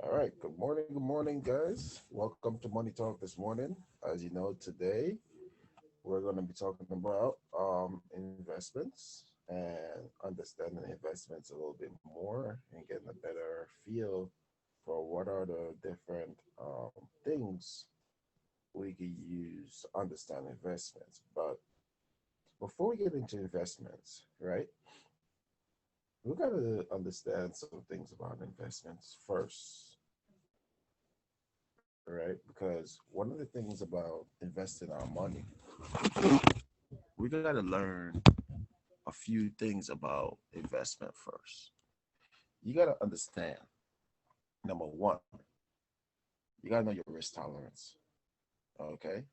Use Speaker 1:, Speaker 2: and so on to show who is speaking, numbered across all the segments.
Speaker 1: All right. Good morning, guys. Welcome to Money Talk this morning. As you know, today we're going to be talking about investments and understanding investments a little bit more and getting a better feel for what are the different things we could use to understand investments. But before we get into investments, right, we got to understand some things about investments first, right? Because one of the things about investing our money, we got to learn a few things about investment first. You got to understand, number one, you got to know your risk tolerance. Okay.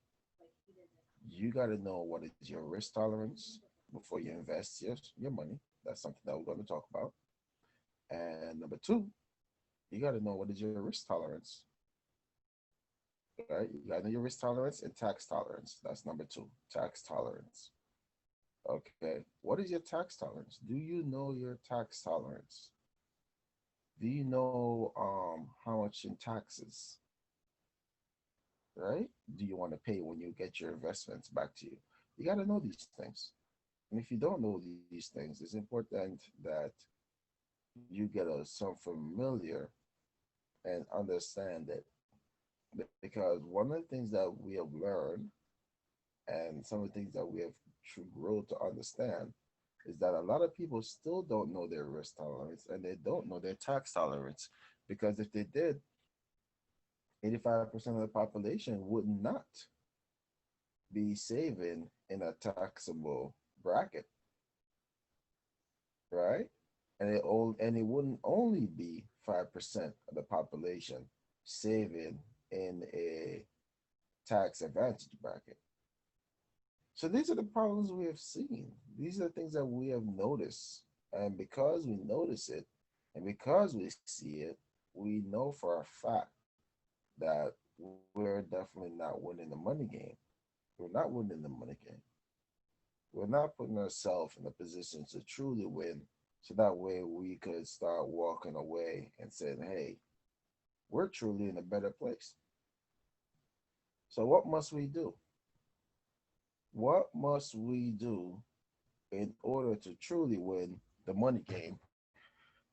Speaker 1: You got to know what is your risk tolerance before you invest your money. That's something that we're going to talk about. And number two, you got to know what is your risk tolerance, right? You got to know your risk tolerance and tax tolerance. That's number two, tax tolerance. Okay. What is your tax tolerance? Do you know your tax tolerance? Do you know how much in taxes, right? Do you want to pay when you get your investments back to you? You got to know these things. And if you don't know these things, it's important that you get some familiar and understand it. Because one of the things that we have learned and some of the things that we have to grow to understand is that a lot of people still don't know their risk tolerance and they don't know their tax tolerance. Because if they did, 85% of the population would not be saving in a taxable bracket, right? And it wouldn't only be 5% of the population saving in a tax advantage bracket. So these are the problems we have seen. These are the things that we have noticed. And because we notice it and because we see it, we know for a fact that we're definitely not winning the money game. We're not winning the money game. We're not putting ourselves in a position to truly win. So that way we could start walking away and saying, hey, we're truly in a better place. So what must we do? What must we do in order to truly win the money game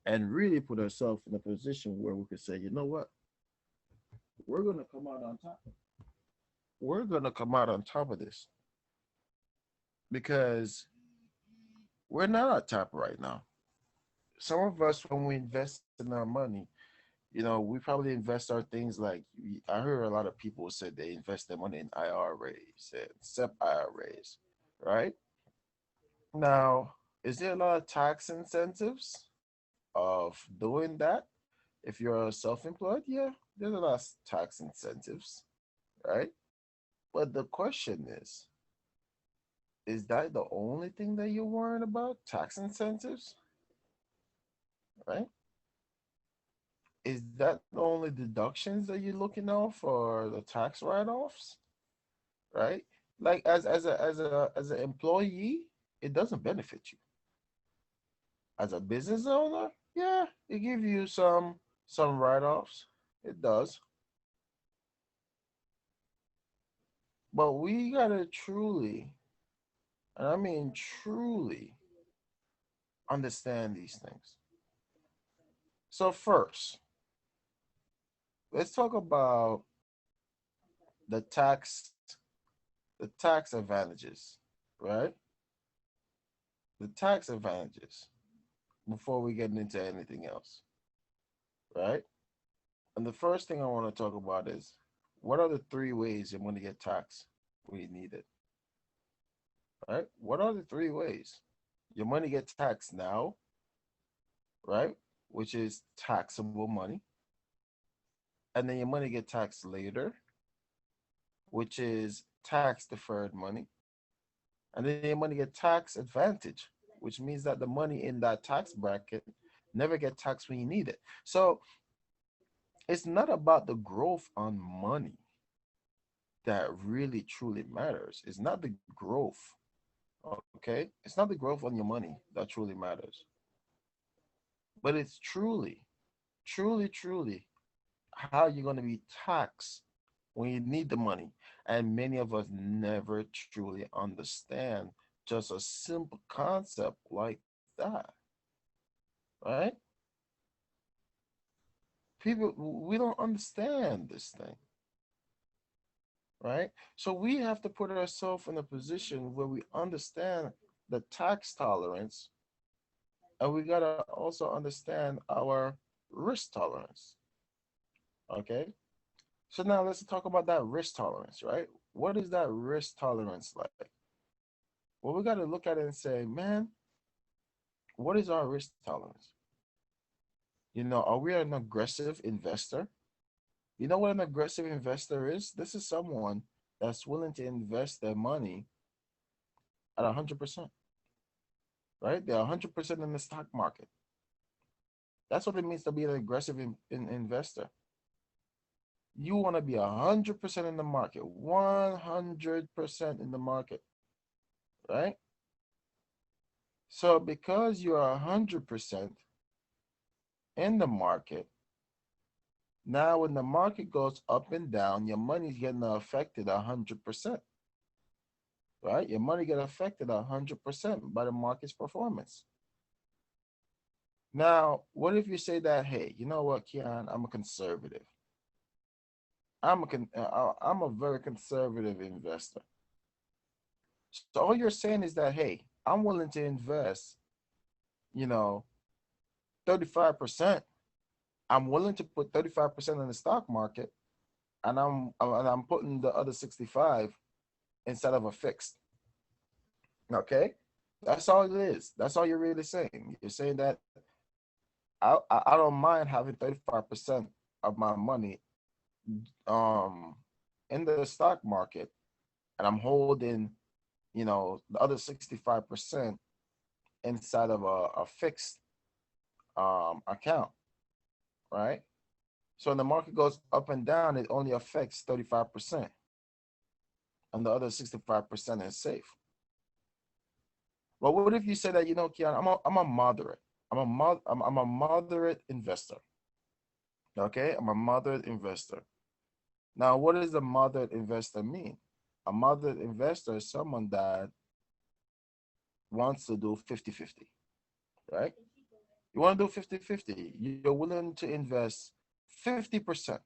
Speaker 1: and really put ourselves in a position where we could say, you know what? We're going to come out on top. We're going to come out on top of this because we're not on top right now. Some of us, when we invest in our money, we probably invest our things like I heard a lot of people say they invest their money in IRAs and SEP IRAs, right? Now, is there a lot of tax incentives of doing that? If you're self-employed, yeah, there's a lot of tax incentives, right? But the question is that the only thing that you're worrying about? Tax incentives, right? Is that the only deductions that you're looking at for the tax write-offs, right? Like as an employee, it doesn't benefit you. As a business owner, yeah, it gives you some write-offs. It does. But we gotta truly, and I mean truly, understand these things. So first, let's talk about the tax advantages, right? The tax advantages before we get into anything else, right? And the first thing I want to talk about is what are the three ways you're going to get taxed when you need it, right? What are the three ways? Your money gets taxed now, right? Which is taxable money. And then your money get taxed later, which is tax deferred money. And then your money get tax advantage, which means that the money in that tax bracket never get taxed when you need it. So it's not about the growth on money that really truly matters. It's not the growth, okay? It's not the growth on your money that truly matters, but it's truly, truly, truly. how you're going to be taxed when you need the money. And many of us never truly understand just a simple concept like that, right? People, we don't understand this thing, right? So we have to put ourselves in a position where we understand the tax tolerance, and we got to also understand our risk tolerance, okay? So now let's talk about that risk tolerance, right? What is that risk tolerance like? Well, we got to look at it and say, man, what is our risk tolerance? Are we an aggressive investor? You know what an aggressive investor is? This is someone that's willing to invest their money at 100%, right? They're 100% in the stock market. That's what it means to be an aggressive investor. You want to be 100% in the market, 100% in the market, right? So because you're 100% in the market, now when the market goes up and down, your money's getting affected 100%, right? Your money get affected 100% by the market's performance. Now, what if you say that, hey, you know what, Keon, I'm a conservative. I'm a very conservative investor. So all you're saying is that, hey, I'm willing to invest, you know, 35%. I'm willing to put 35% in the stock market, and I'm putting the other 65 instead of a fixed. Okay? That's all it is. That's all you're really saying. You're saying that I don't mind having 35% of my money um in the stock market, and I'm holding, the other 65% inside of a fixed account, right? So when the market goes up and down, it only affects 35%, and the other 65% is safe. But what if you say that, Kian, I'm a moderate. I'm a moderate investor. Okay? I'm a moderate investor. Now, what does a moderate investor mean? A moderate investor is someone that wants to do 50-50, right? You want to do 50-50. You're willing to invest 50%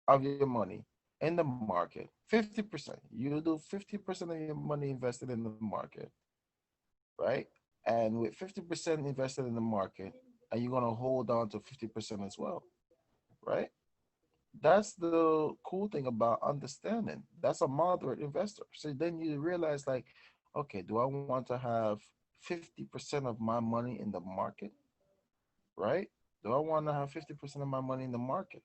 Speaker 1: of your money in the market. 50%. You do 50% of your money invested in the market, right? And with 50% invested in the market, and you're going to hold on to 50% as well, right? That's the cool thing about understanding. That's a moderate investor. So then you realize, like, okay, do I want to have 50% of my money in the market, right? Do I want to have 50% of my money in the market?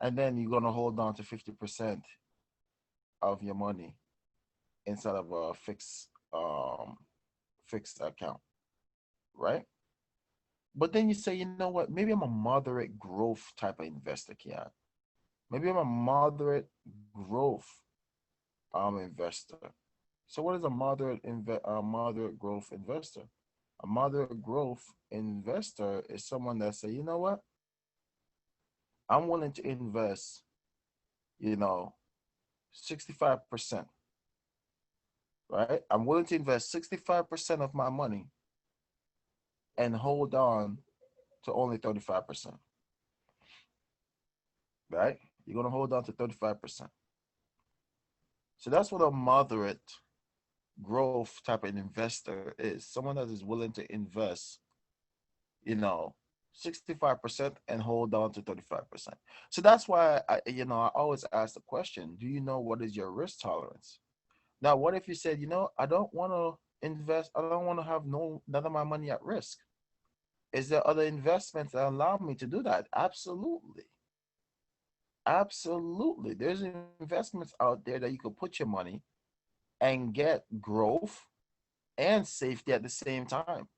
Speaker 1: And then you're going to hold on to 50% of your money instead of a fixed account, right? But then you say, you know what? Maybe I'm a moderate growth type of investor, Kian. Maybe I'm a moderate growth investor. So what is a moderate growth investor? A moderate growth investor is someone that say, you know what? I'm willing to invest, you know, 65%, right? I'm willing to invest 65% of my money and hold on to only 35%, right? You're going to hold on to 35%. So that's what a moderate growth type of investor is. Someone that is willing to invest, you know, 65% and hold on to 35%. So that's why I always ask the question, do you know what is your risk tolerance? Now, what if you said, I don't want to invest, I don't want to have none of my money at risk. Is there other investments that allow me to do that? Absolutely. Absolutely. There's investments out there that you could put your money and get growth and safety at the same time.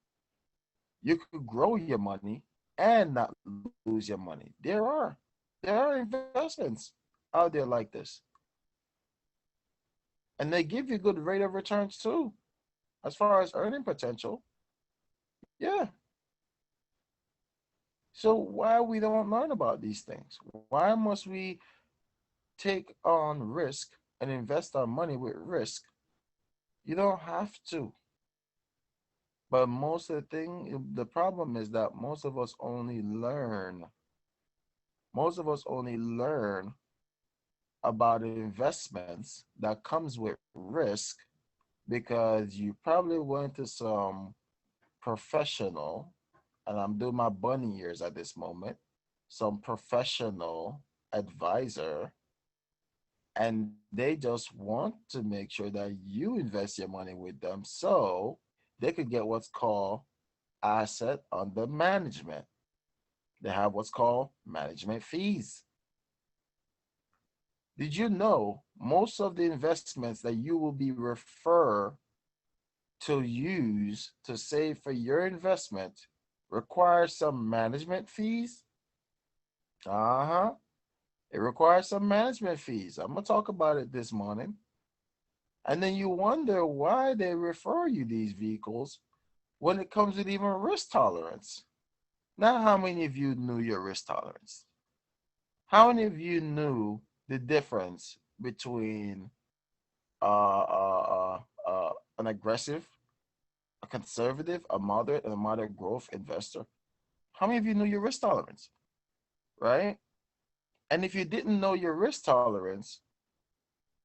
Speaker 1: You could grow your money and not lose your money. There are investments out there like this. And they give you good rate of returns too, as far as earning potential. Yeah. So why we don't learn about these things? Why must we take on risk and invest our money with risk? You don't have to. But most of the thing, the problem is that most of us only learn about investments that comes with risk because you probably went to some professional, and I'm doing my bunny ears at this moment, some professional advisor, and they just want to make sure that you invest your money with them so they could get what's called asset under management. They have what's called management fees. Did you know most of the investments that you will be referred to use to save for your investment require some management fees? Uh-huh. It requires some management fees. I'm gonna talk about it this morning. And then you wonder why they refer you these vehicles when it comes with even risk tolerance. Now, how many of you knew your risk tolerance? How many of you knew the difference between an aggressive, a conservative, a moderate, and a moderate growth investor? How many of you knew your risk tolerance? Right? And if you didn't know your risk tolerance,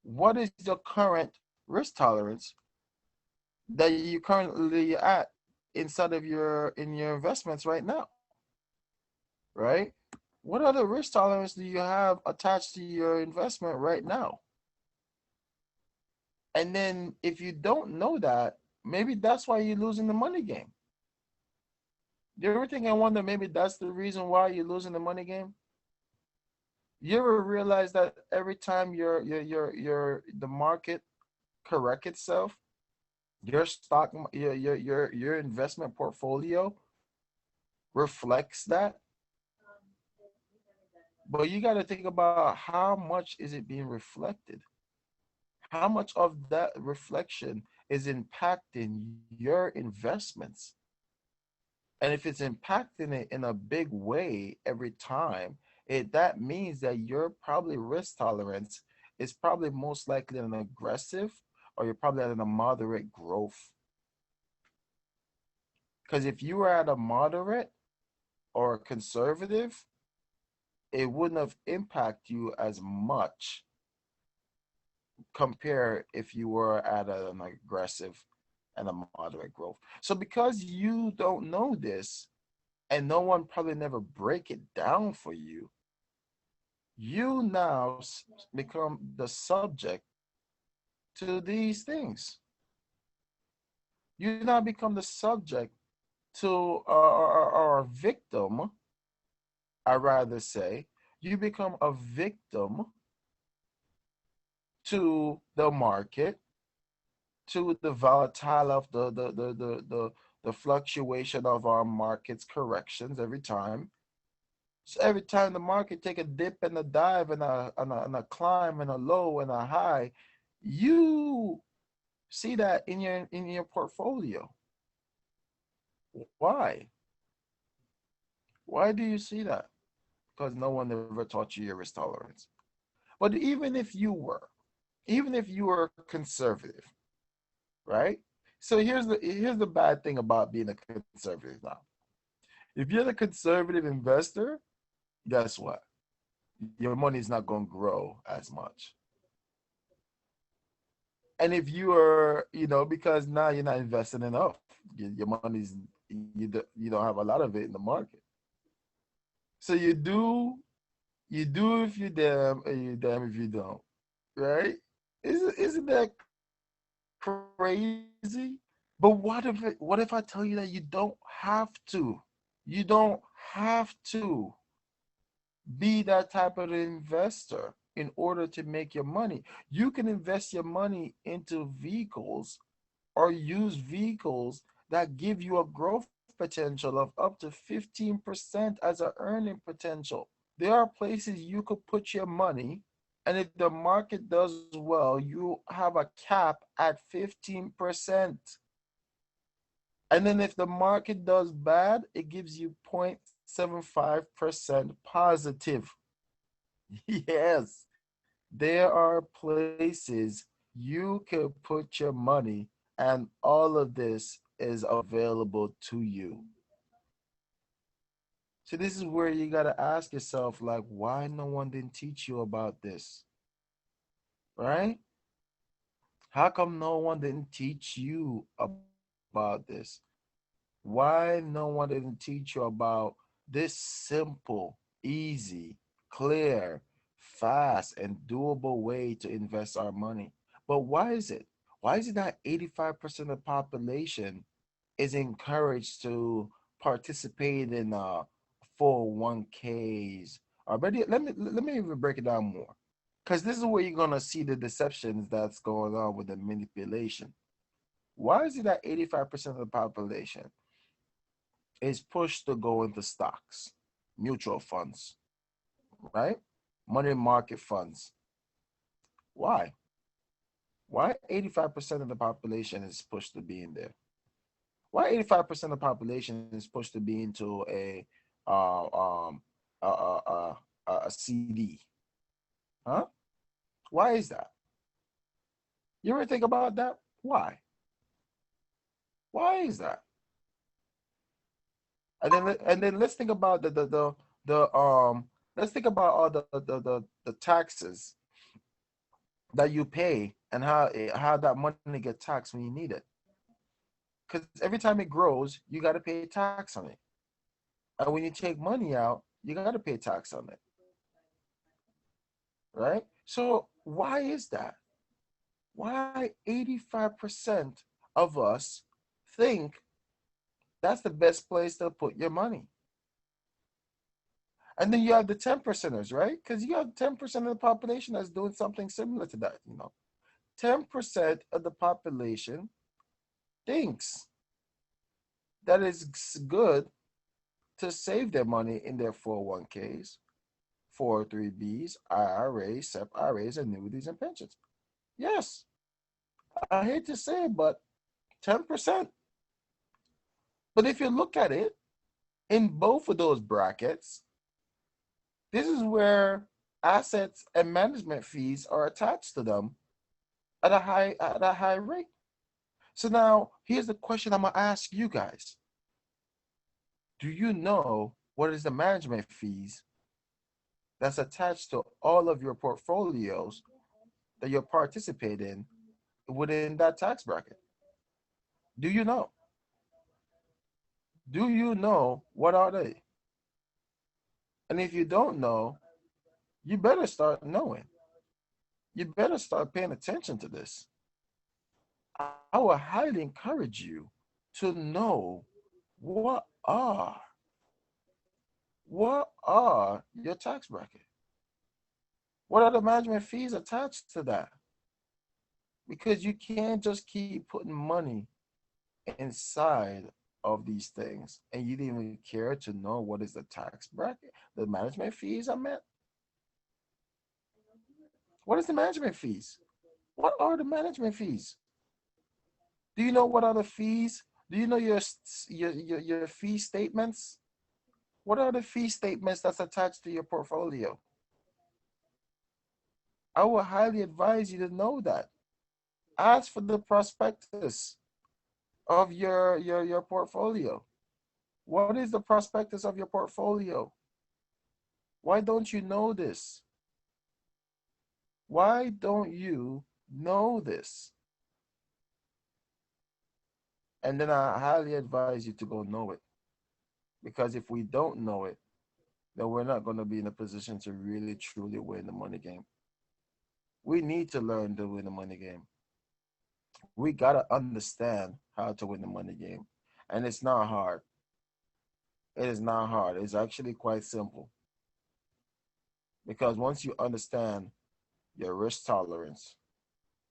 Speaker 1: what is your current risk tolerance that you currently at inside of your investments right now? Right? What other risk tolerance do you have attached to your investment right now? And then if you don't know that, maybe that's why you're losing the money game. You ever think I wonder maybe that's the reason why you're losing the money game? You ever realize that every time the market correct itself, your stock your investment portfolio reflects that? But you got to think about how much is it being reflected? How much of that reflection is impacting your investments? And if it's impacting it in a big way every time, that means that your probably risk tolerance is probably most likely an aggressive, or you're probably at a moderate growth. Because if you were at a moderate or a conservative, it wouldn't have impacted you as much compare if you were at an aggressive and a moderate growth. So because you don't know this, and no one probably never break it down for you now become the subject to these things. You now become the subject to or a victim, I rather say. You become a victim to the market, to the volatile of the fluctuation of our market's corrections every time. So every time the market take a dip and a dive and a climb and a low and a high, you see that in your portfolio. Why? Why do you see that? Because no one ever taught you your risk tolerance. But even if you were conservative, right? So here's the bad thing about being a conservative now. If you're the conservative investor, guess what? Your money's not going to grow as much. And if you are, because now you're not investing enough, your money's you don't have a lot of it in the market. So you do if you damn, and you damn if you don't, right? Isn't that crazy? But what if I tell you that you don't have to? You don't have to be that type of investor in order to make your money. You can invest your money into vehicles or use vehicles that give you a growth potential of up to 15% as an earning potential. There are places you could put your money, and if the market does well, you have a cap at 15%. And then if the market does bad, it gives you 0.75% positive. Yes, there are places you can put your money, and all of this is available to you. So this is where you gotta ask yourself, like, why no one didn't teach you about this, right? How come no one didn't teach you about this? Why no one didn't teach you about this simple, easy, clear, fast, and doable way to invest our money? But why is it? Why is it that 85% of the population is encouraged to participate in 401ks? Or better, let me even break it down more. Because this is where you're gonna see the deceptions that's going on with the manipulation. Why is it that 85% of the population is pushed to go into stocks, mutual funds, right? Money market funds. Why? Why 85% of the population is pushed to be in there? Why 85% of the population is pushed to be into uh, um, a CD? Huh? Why is that? You ever think about that? Why? Why is that? And then let's think about the let's think about all the taxes that you pay and how that money get taxed when you need it. Because every time it grows, you got to pay tax on it. And when you take money out, you got to pay tax on it, right? So why is that? Why 85% of us think that's the best place to put your money? And then you have the 10 percenters, right? Because you have 10% of the population that's doing something similar to that. 10% of the population thinks that it's good to save their money in their 401ks, 403bs, IRAs, SEP IRAs, annuities, and pensions. Yes, I hate to say it, but 10%. But if you look at it, in both of those brackets, this is where assets and management fees are attached to them at a high rate. So now here's the question I'm gonna ask you guys. Do you know what is the management fees that's attached to all of your portfolios that you participate in within that tax bracket? Do you know? Do you know what are they? And if you don't know, you better start knowing. You better start paying attention to this. I would highly encourage you to know what are what are your tax bracket? What are the management fees attached to that? Because you can't just keep putting money inside of these things and you didn't even care to know what is the tax bracket, the management fees I meant. What is the management fees? What are the management fees? Do you know what are the fees? Do you know your fee statements? What are the fee statements that's attached to your portfolio? I would highly advise you to know that. Ask for the prospectus of your portfolio. What is the prospectus of your portfolio? Why don't you know this? Why don't you know this? And then I highly advise you to go know it. Because if we don't know it, then we're not going to be in a position to really truly win the money game. We need to learn to win the money game. We got to understand how to win the money game. And it's not hard. It is not hard. It's actually quite simple. Because once you understand your risk tolerance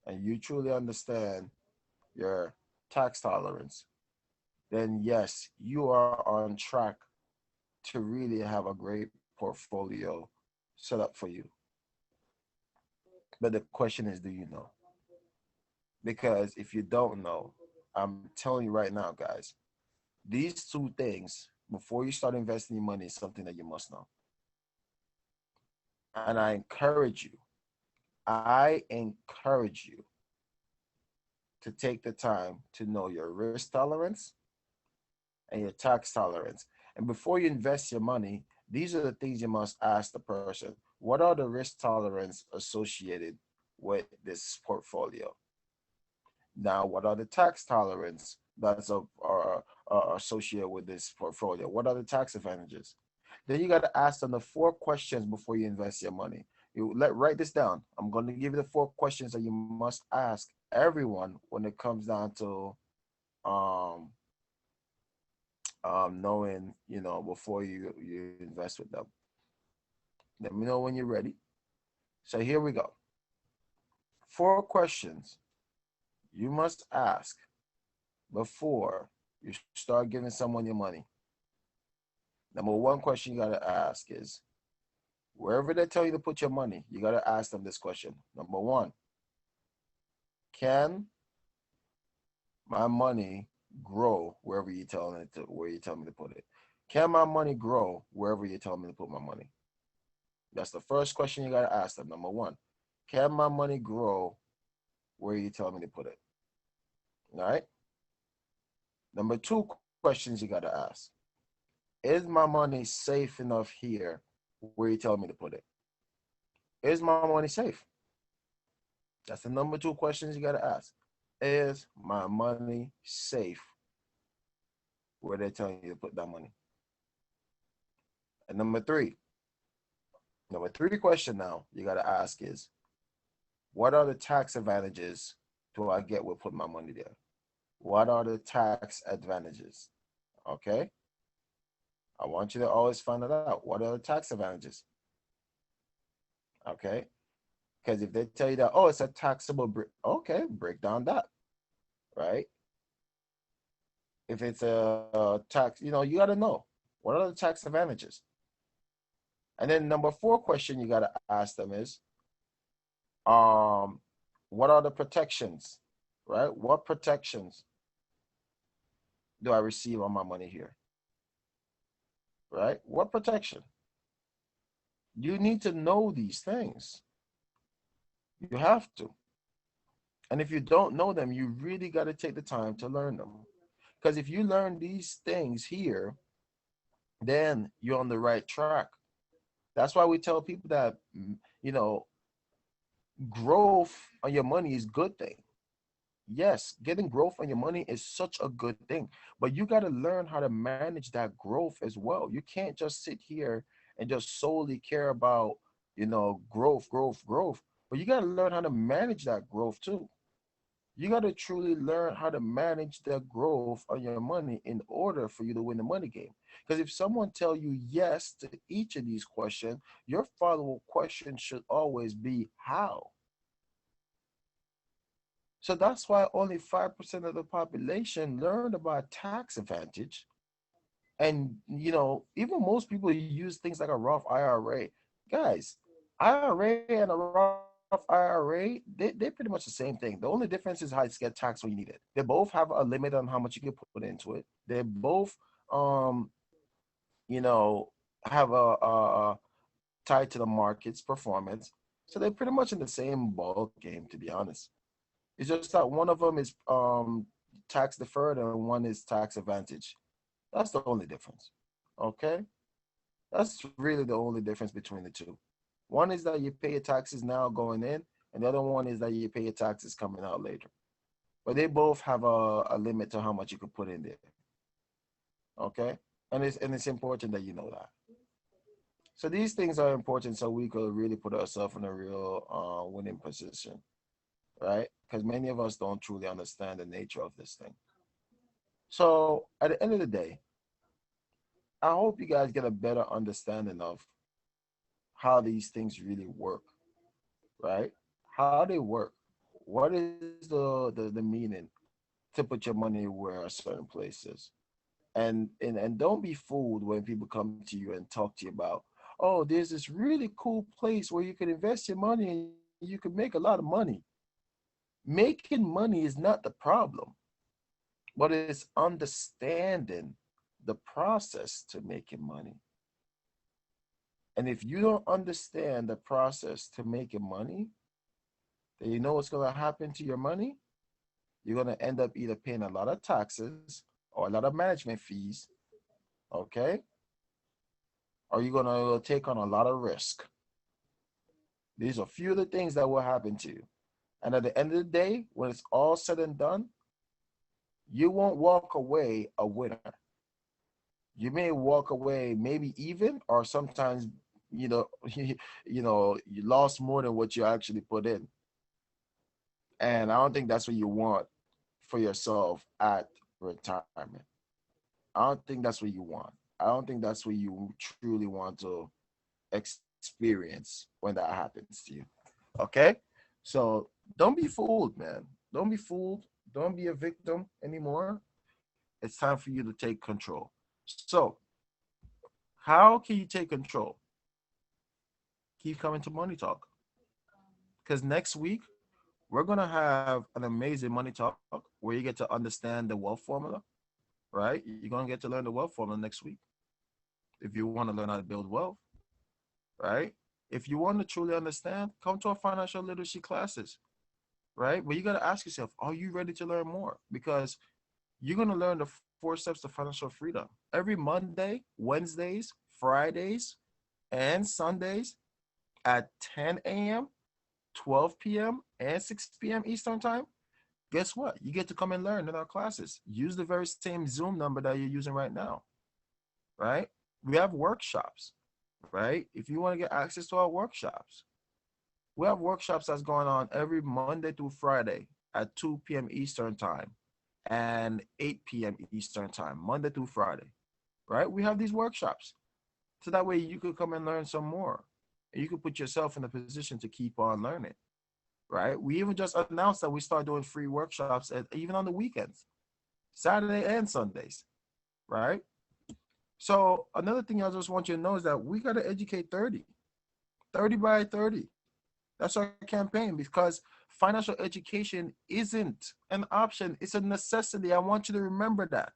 Speaker 1: and you truly understand your tax tolerance, then yes, you are on track to really have a great portfolio set up for you. But the question is, do you know? Because if you don't know, I'm telling you right now, guys, these two things before you start investing your money is something that you must know. And I encourage you to take the time to know your risk tolerance and your tax tolerance. And before you invest your money, these are the things you must ask the person. What are the risk tolerance associated with this portfolio? Now, what are the tax tolerance that's associated with this portfolio? What are the tax advantages? Then you got to ask them the four questions before you invest your money. Write this down. I'm going to give you the four questions that you must ask everyone when it comes down to um knowing, before you invest with them. Let me know when you're ready. So here we go. Four questions you must ask before you start giving someone your money. Number one question you got to ask is, wherever they tell you to put your money, you got to ask them this question. Number one, can my money grow where you tell me to put it? Can my money grow wherever you tell me to put my money? That's the first question you got to ask them. Number one, can my money grow where you tell me to put it? All right. Number two questions you got to ask: is my money safe enough here where you tell me to put it? Is my money safe? That's the number two questions you got to ask. Is my money safe where they're telling you to put that money? And number three question now you got to ask is, what are the tax advantages do I get with putting my money there? What are the tax advantages? Okay. I want you to always find it out. What are the tax advantages? Okay. Because if they tell you that, oh, it's a taxable, okay, break down that, right? If it's a tax, you got to know what are the tax advantages. And then number four question you got to ask them is, what are the protections, right? What protections do I receive on my money here, right? What protection? You need to know these things. You have to. And if you don't know them, you really got to take the time to learn them. Because if you learn these things here, then you're on the right track. That's why we tell people that, you know, growth on your money is a good thing. Yes, getting growth on your money is such a good thing, but you got to learn how to manage that growth as well. You can't just sit here and just solely care about, growth, but you got to learn how to manage that growth too. You got to truly learn how to manage the growth on your money in order for you to win the money game. Because if someone tell you yes to each of these questions, your follow-up question should always be how. So that's why only 5% of the population learned about tax advantage. And, even most people use things like a Roth IRA. Guys, IRA and a Roth IRA, they're pretty much the same thing. The only difference is how it's get taxed when you need it. They both have a limit on how much you can put into it. They both, um, you know, have a tied to the market's performance. So they're pretty much in the same ball game, to be honest. It's just that one of them is tax deferred and one is tax advantage. That's the only difference. Okay? That's really the only difference between the two. One is that you pay your taxes now going in, and the other one is that you pay your taxes coming out later. But they both have a limit to how much you can put in there. Okay? And it's important that you know that. So these things are important so we could really put ourselves in a real winning position, right? Because many of us don't truly understand the nature of this thing. So at the end of the day, I hope you guys get a better understanding of how these things really work, right? How they work. What is the meaning to put your money where a certain place is? And don't be fooled when people come to you and talk to you about, oh, there's this really cool place where you can invest your money and you can make a lot of money. Making money is not the problem, but it's understanding the process to making money. And if you don't understand the process to making money, then you know what's going to happen to your money? You're going to end up either paying a lot of taxes or a lot of management fees, okay? Or you're going to take on a lot of risk. These are a few of the things that will happen to you. And at the end of the day, when it's all said and done, you won't walk away a winner. You may walk away maybe even, or sometimes, you know, you lost more than what you actually put in. And I don't think that's what you want for yourself at retirement. I don't think that's what you want. I don't think that's what you truly want to experience when that happens to you. Okay? So don't be fooled, man. Don't be fooled. Don't be a victim anymore. It's time for you to take control. So, how can you take control? Keep coming to Money Talk. Because next week, we're going to have an amazing Money Talk where you get to understand the wealth formula, right? You're going to get to learn the wealth formula next week if you want to learn how to build wealth, right? If you want to truly understand, come to our financial literacy classes, right? But you got to ask yourself, are you ready to learn more? Because you're going to learn the 4 steps to financial freedom every Monday, Wednesdays, Fridays, and Sundays at 10 a.m., 12 p.m., and 6 p.m. Eastern Time. Guess what? You get to come and learn in our classes. Use the very same Zoom number that you're using right now, right? We have workshops, right? If you want to get access to our workshops, we have workshops that's going on every Monday through Friday at 2 p.m. Eastern Time and 8 p.m. Eastern Time, Monday through Friday, right? We have these workshops. So that way you could come and learn some more. And you could put yourself in a position to keep on learning, right? We even just announced that we start doing free workshops even on the weekends, Saturday and Sundays, right? So another thing I just want you to know is that we got to educate 30, 30 by 30. That's our campaign because financial education isn't an option. It's a necessity. I want you to remember that.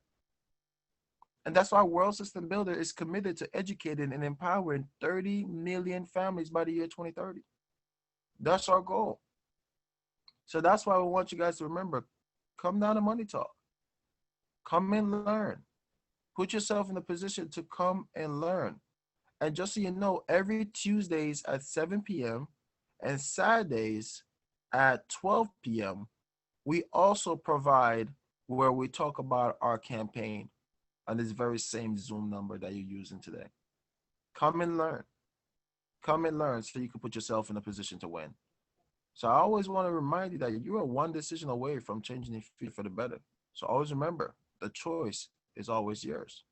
Speaker 1: And that's why World System Builder is committed to educating and empowering 30 million families by the year 2030. That's our goal. So that's why we want you guys to remember, come down to Money Talk. Come and learn. Put yourself in a position to come and learn. And just so you know, every Tuesdays at 7 p.m. and Saturdays at 12 p.m., we also provide where we talk about our campaign on this very same Zoom number that you're using today. Come and learn. Come and learn so you can put yourself in a position to win. So I always want to remind you that you are one decision away from changing your future for the better. So always remember, the choice is always yours.